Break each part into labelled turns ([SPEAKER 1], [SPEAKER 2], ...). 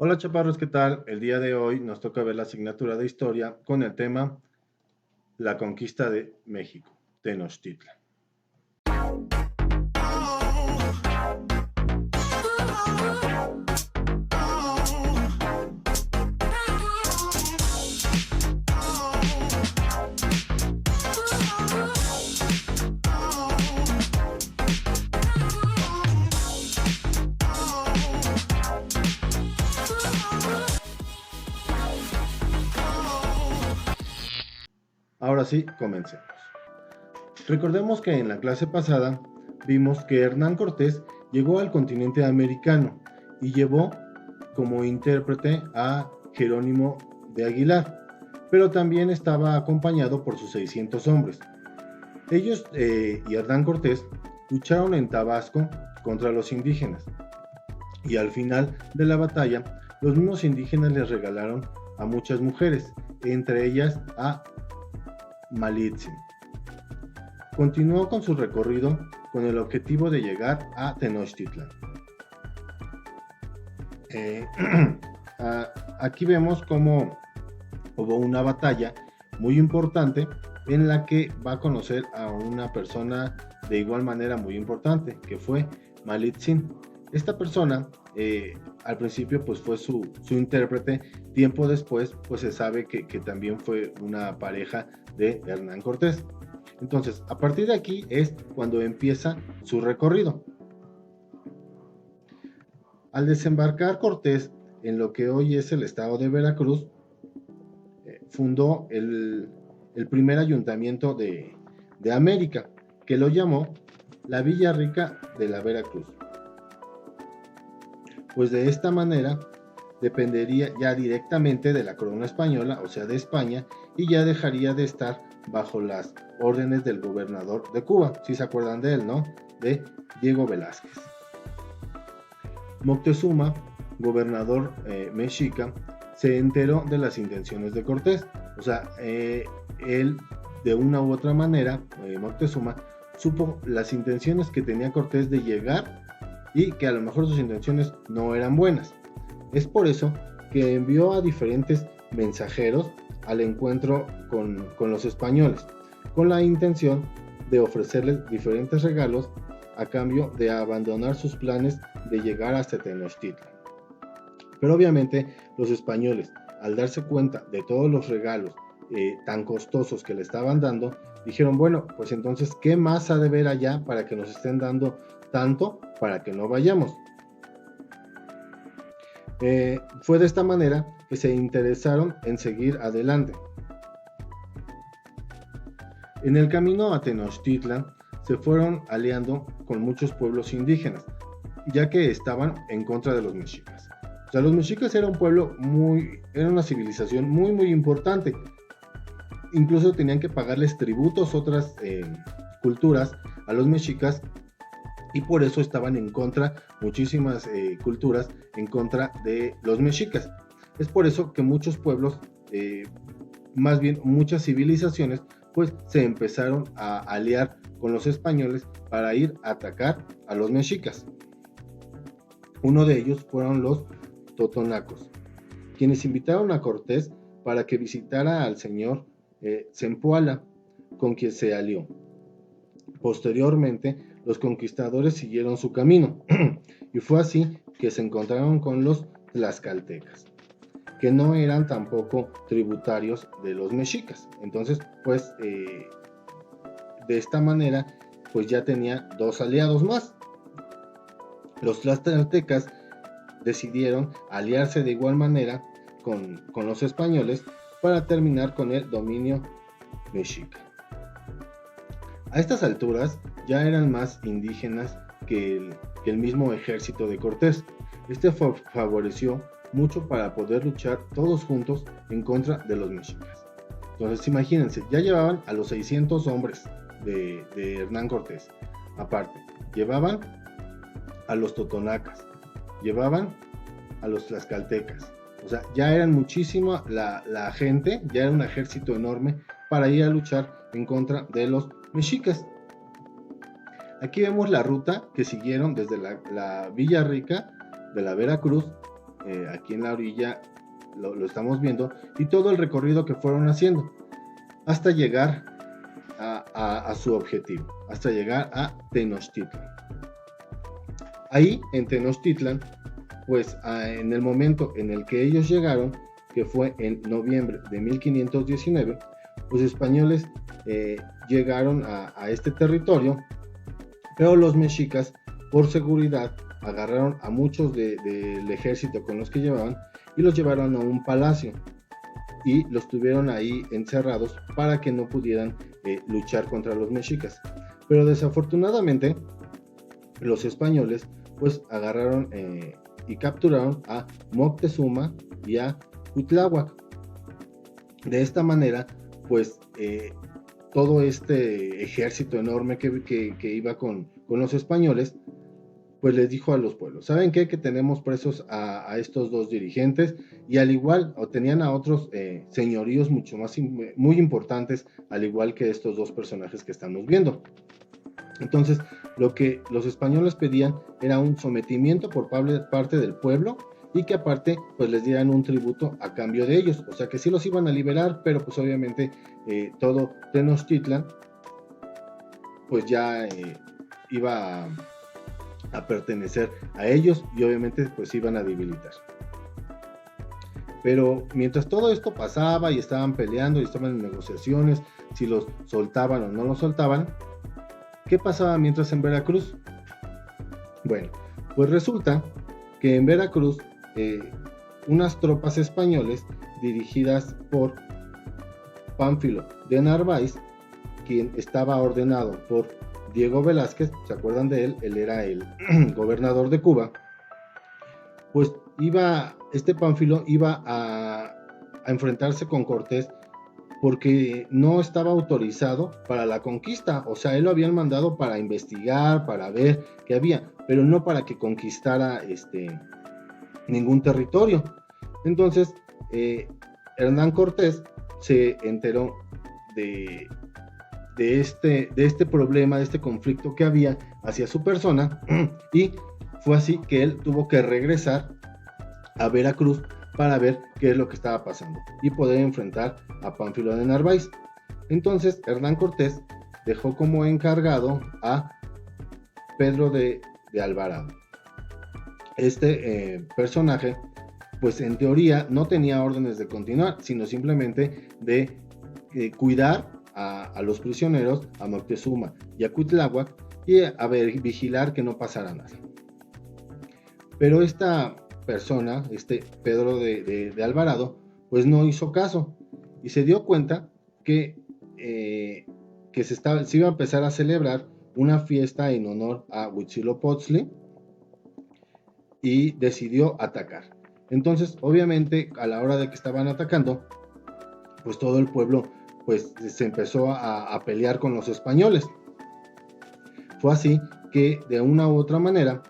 [SPEAKER 1] Hola chaparros, ¿qué tal? El día de hoy nos toca ver la asignatura de historia con el tema La conquista de México, Tenochtitlan. Ahora sí, comencemos. Recordemos que en la clase pasada vimos que Hernán Cortés llegó al continente americano y llevó como intérprete a Jerónimo de Aguilar, pero también estaba acompañado por sus 600 hombres. Ellos y Hernán Cortés lucharon en Tabasco contra los indígenas y al final de la batalla los mismos indígenas les regalaron a muchas mujeres, entre ellas a Malitzin. Continuó con su recorrido con el objetivo de llegar a Tenochtitlan. Eh, Aquí vemos cómo hubo una batalla muy importante en la que va a conocer a una persona de igual manera muy importante, que fue Malitzin. Esta persona al principio pues fue su intérprete, tiempo después pues se sabe que también fue una pareja de Hernán Cortés. Entonces, a partir de aquí es cuando empieza su recorrido. Al desembarcar Cortés en lo que hoy es el estado de Veracruz, fundó el primer ayuntamiento de América, que lo llamó la Villa Rica de la Veracruz. Pues de esta manera dependería ya directamente de la corona española, o sea de España, y ya dejaría de estar bajo las órdenes del gobernador de Cuba, si se acuerdan de él, ¿no? De Diego Velázquez. Moctezuma, gobernador mexica, se enteró de las intenciones de Cortés. O sea, él de una u otra manera, Moctezuma, supo las intenciones que tenía Cortés de llegar y que a lo mejor sus intenciones no eran buenas. Es por eso que envió a diferentes mensajeros al encuentro con los españoles, con la intención de ofrecerles diferentes regalos a cambio de abandonar sus planes de llegar hasta Tenochtitlan. Pero obviamente los españoles, al darse cuenta de todos los regalos tan costosos que le estaban dando, dijeron, bueno, pues entonces, ¿qué más ha de ver allá para que nos estén dando tanto para que no vayamos? Fue de esta manera que se interesaron en seguir adelante. En el camino a Tenochtitlan se fueron aliando con muchos pueblos indígenas, ya que estaban en contra de los mexicas. O sea, los mexicas era un pueblo era una civilización muy importante. Incluso tenían que pagarles tributos otras culturas a los mexicas, y por eso estaban en contra muchísimas culturas en contra de los mexicas. Es por eso que muchos pueblos, más bien muchas civilizaciones, pues se empezaron a aliar con los españoles para ir a atacar a los mexicas. Uno de ellos fueron los totonacos, quienes invitaron a Cortés para que visitara al señor Zempoala, con quien se alió. Posteriormente, los conquistadores siguieron su camino y fue así que se encontraron con los tlaxcaltecas, que no eran tampoco tributarios de los mexicas. Entonces, pues, de esta manera, pues ya tenía dos aliados más. Los tlaxcaltecas decidieron aliarse de igual manera con los españoles para terminar con el dominio mexica. A estas alturas ya eran más indígenas que el mismo ejército de Cortés. Este favoreció mucho para poder luchar todos juntos en contra de los mexicas. Entonces imagínense, ya llevaban a los 600 hombres de Hernán Cortés. Aparte, llevaban a los totonacas, llevaban a los tlaxcaltecas. O sea, ya eran muchísima la gente, ya era un ejército enorme para ir a luchar en contra de los mexicas. Aquí vemos la ruta que siguieron desde la Villa Rica de la Veracruz aquí en la orilla lo estamos viendo, y todo el recorrido que fueron haciendo hasta llegar a su objetivo, hasta llegar a Tenochtitlan. Ahí en Tenochtitlan, pues en el momento en el que ellos llegaron, que fue en noviembre de 1519, los españoles llegaron a este territorio, pero los mexicas, por seguridad, agarraron a muchos del ejército con los que llevaban y los llevaron a un palacio y los tuvieron ahí encerrados para que no pudieran luchar contra los mexicas. Pero desafortunadamente los españoles pues agarraron y capturaron a Moctezuma y a Cuitláhuac. De esta manera pues todo este ejército enorme que iba con los españoles, pues les dijo a los pueblos, ¿saben qué? Que tenemos presos a estos dos dirigentes, y al igual, o tenían a otros señoríos muy importantes, al igual que estos dos personajes que estamos viendo. Entonces, lo que los españoles pedían era un sometimiento por parte del pueblo, y que aparte, pues les dieran un tributo a cambio de ellos, o sea que sí los iban a liberar, pero pues obviamente todo Tenochtitlan, pues ya iba a pertenecer a ellos, y obviamente pues iban a debilitar. Pero mientras todo esto pasaba y estaban peleando y estaban en negociaciones, si los soltaban o no los soltaban, ¿qué pasaba mientras en Veracruz? Bueno, pues resulta que en Veracruz unas tropas españoles dirigidas por Pánfilo de Narváez, quien estaba ordenado por Diego Velázquez, ¿se acuerdan de él? Él era el gobernador de Cuba. Pues este Pánfilo iba a enfrentarse con Cortés porque no estaba autorizado para la conquista, o sea, él lo habían mandado para investigar, para ver qué había, pero no para que conquistara ningún territorio. Entonces, Hernán Cortés se enteró de este problema, de este conflicto que había hacia su persona, y fue así que él tuvo que regresar a Veracruz para ver qué es lo que estaba pasando y poder enfrentar a Pánfilo de Narváez. Entonces Hernán Cortés dejó como encargado a Pedro de Alvarado. Este personaje, pues en teoría no tenía órdenes de continuar, sino simplemente de cuidar a los prisioneros, a Moctezuma y a Cuitláhuac, y vigilar que no pasara nada. Pero esta persona, Pedro de Alvarado, pues no hizo caso y se dio cuenta que se iba a empezar a celebrar una fiesta en honor a Huitzilopochtli, y decidió atacar. Entonces, obviamente, a la hora de que estaban atacando, pues todo el pueblo pues se empezó a pelear con los españoles. Fue así que de una u otra manera,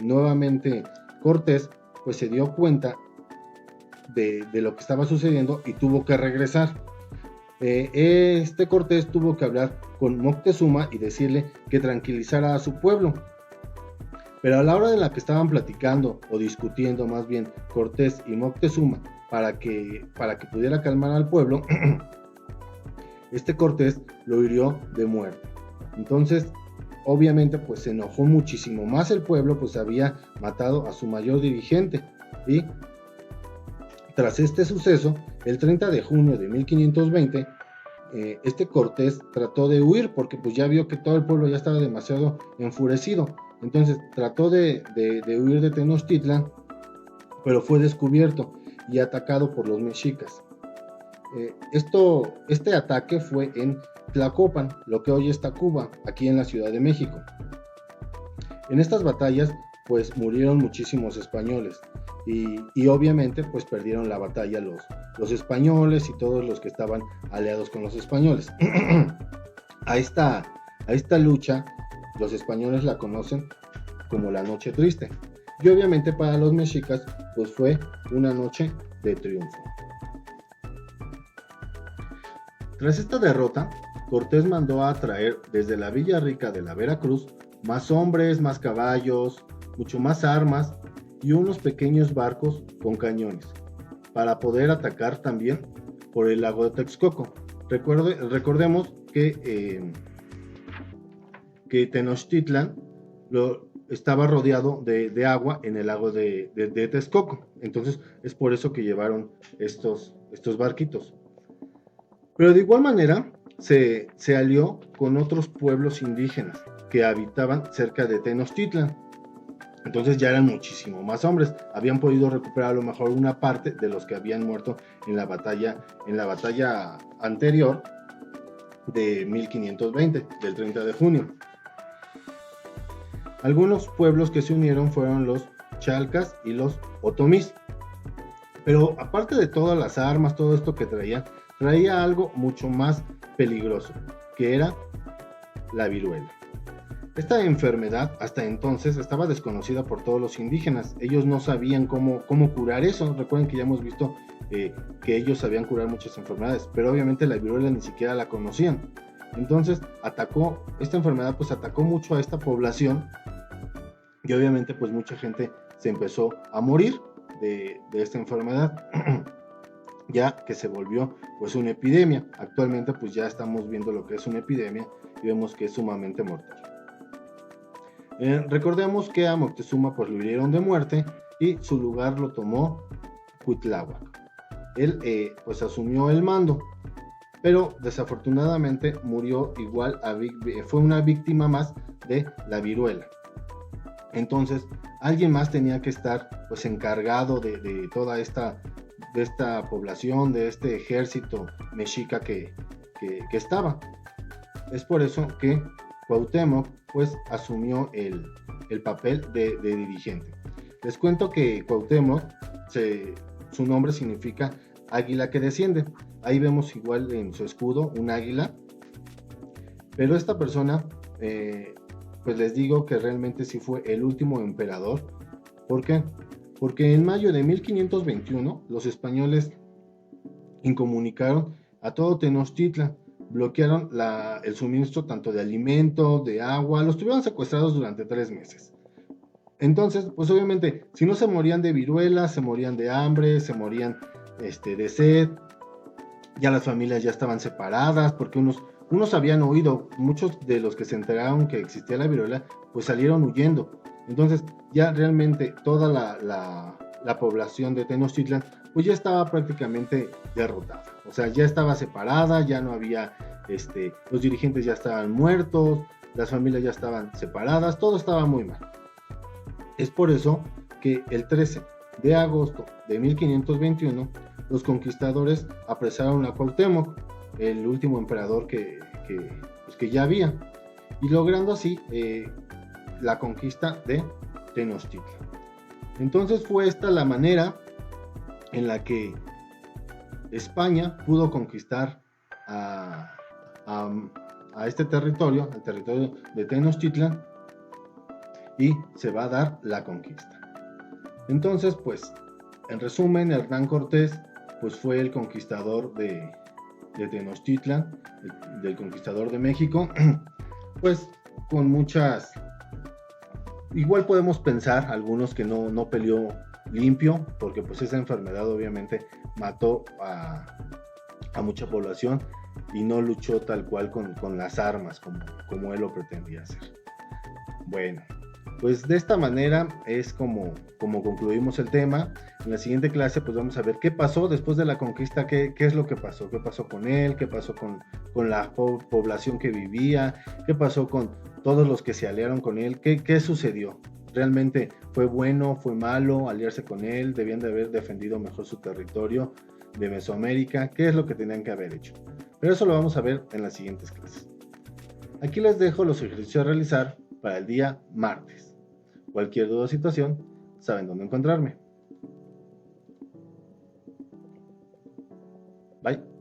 [SPEAKER 1] nuevamente Cortés pues se dio cuenta de lo que estaba sucediendo y tuvo que regresar. Cortés tuvo que hablar con Moctezuma y decirle que tranquilizara a su pueblo. Pero a la hora de la que estaban platicando o discutiendo más bien Cortés y Moctezuma para que pudiera calmar al pueblo, Cortés lo hirió de muerte. Entonces, obviamente, pues se enojó muchísimo más el pueblo, pues había matado a su mayor dirigente. Y tras este suceso, el 30 de junio de 1520, Cortés trató de huir porque pues ya vio que todo el pueblo ya estaba demasiado enfurecido. Entonces trató de huir de Tenochtitlan, pero fue descubierto y atacado por los mexicas. Este ataque fue en Tlacopan, lo que hoy está Cuba, aquí en la Ciudad de México. En estas batallas pues murieron muchísimos españoles y obviamente pues perdieron la batalla los españoles y todos los que estaban aliados con los españoles. A esta lucha los españoles la conocen como la Noche Triste, y obviamente para los mexicas pues fue una noche de triunfo. Tras esta derrota, Cortés mandó a traer desde la Villa Rica de la Veracruz más hombres, más caballos, mucho más armas, y unos pequeños barcos con cañones para poder atacar también por el lago de Texcoco. Recordemos que Tenochtitlan estaba rodeado de agua en el lago de Texcoco. Entonces es por eso que llevaron estos barquitos. Pero de igual manera se alió con otros pueblos indígenas que habitaban cerca de Tenochtitlan. Entonces ya eran muchísimo más hombres. Habían podido recuperar a lo mejor una parte de los que habían muerto en la batalla anterior de 1520, del 30 de junio. Algunos pueblos que se unieron fueron los Chalcas y los Otomís. Pero aparte de todas las armas, todo esto que traía algo mucho más peligroso, que era la viruela. Esta enfermedad hasta entonces estaba desconocida por todos los indígenas. Ellos no sabían cómo curar eso. Recuerden que ya hemos visto que ellos sabían curar muchas enfermedades, pero obviamente la viruela ni siquiera la conocían. Entonces esta enfermedad pues atacó mucho a esta población y obviamente pues mucha gente se empezó a morir de esta enfermedad, ya que se volvió pues una epidemia. Actualmente pues ya estamos viendo lo que es una epidemia y vemos que es sumamente mortal. Recordemos que a Moctezuma pues lo hirieron de muerte y su lugar lo tomó Cuitláhuac. Él pues asumió el mando, pero desafortunadamente murió igual, fue una víctima más de la viruela. Entonces alguien más tenía que estar pues encargado de toda esta población, de este ejército mexica que estaba. Es por eso que Cuauhtémoc pues asumió el papel de dirigente. Les cuento que Cuauhtémoc, su nombre significa águila que desciende. Ahí vemos igual en su escudo un águila. Pero esta persona, pues les digo que realmente sí fue el último emperador. ¿Por qué? Porque en mayo de 1521 los españoles incomunicaron a todo Tenochtitlan, bloquearon el suministro tanto de alimento, de agua, los tuvieron secuestrados durante 3 meses. Entonces, pues obviamente, si no se morían de viruela, se morían de hambre, se morían de sed, ya las familias ya estaban separadas, porque unos habían huido, muchos de los que se enteraron que existía la viruela, pues salieron huyendo. Entonces, ya realmente toda la población de Tenochtitlan pues ya estaba prácticamente derrotada. O sea, ya estaba separada, ya no había, los dirigentes ya estaban muertos, las familias ya estaban separadas, todo estaba muy mal. Es por eso que el 13 de agosto de 1521 los conquistadores apresaron a Cuauhtémoc, el último emperador que ya había, y logrando así la conquista de Tenochtitlan. Entonces fue esta la manera en la que España pudo conquistar a este territorio, el territorio de Tenochtitlan, y se va a dar la conquista. Entonces, pues, en resumen, Hernán Cortés pues fue el conquistador de Tenochtitlan, del conquistador de México, pues con muchas, igual podemos pensar algunos que no peleó limpio, porque pues esa enfermedad obviamente mató a mucha población y no luchó tal cual con las armas como él lo pretendía hacer. Bueno, pues de esta manera es como concluimos el tema. En la siguiente clase pues vamos a ver qué pasó después de la conquista, qué es lo que pasó, qué pasó con él, qué pasó con la población que vivía, qué pasó con todos los que se aliaron con él, qué sucedió. ¿Realmente fue bueno, fue malo aliarse con él? ¿Debían de haber defendido mejor su territorio de Mesoamérica? ¿Qué es lo que tenían que haber hecho? Pero eso lo vamos a ver en las siguientes clases. Aquí les dejo los ejercicios a realizar para el día martes. Cualquier duda o situación, saben dónde encontrarme. Bye.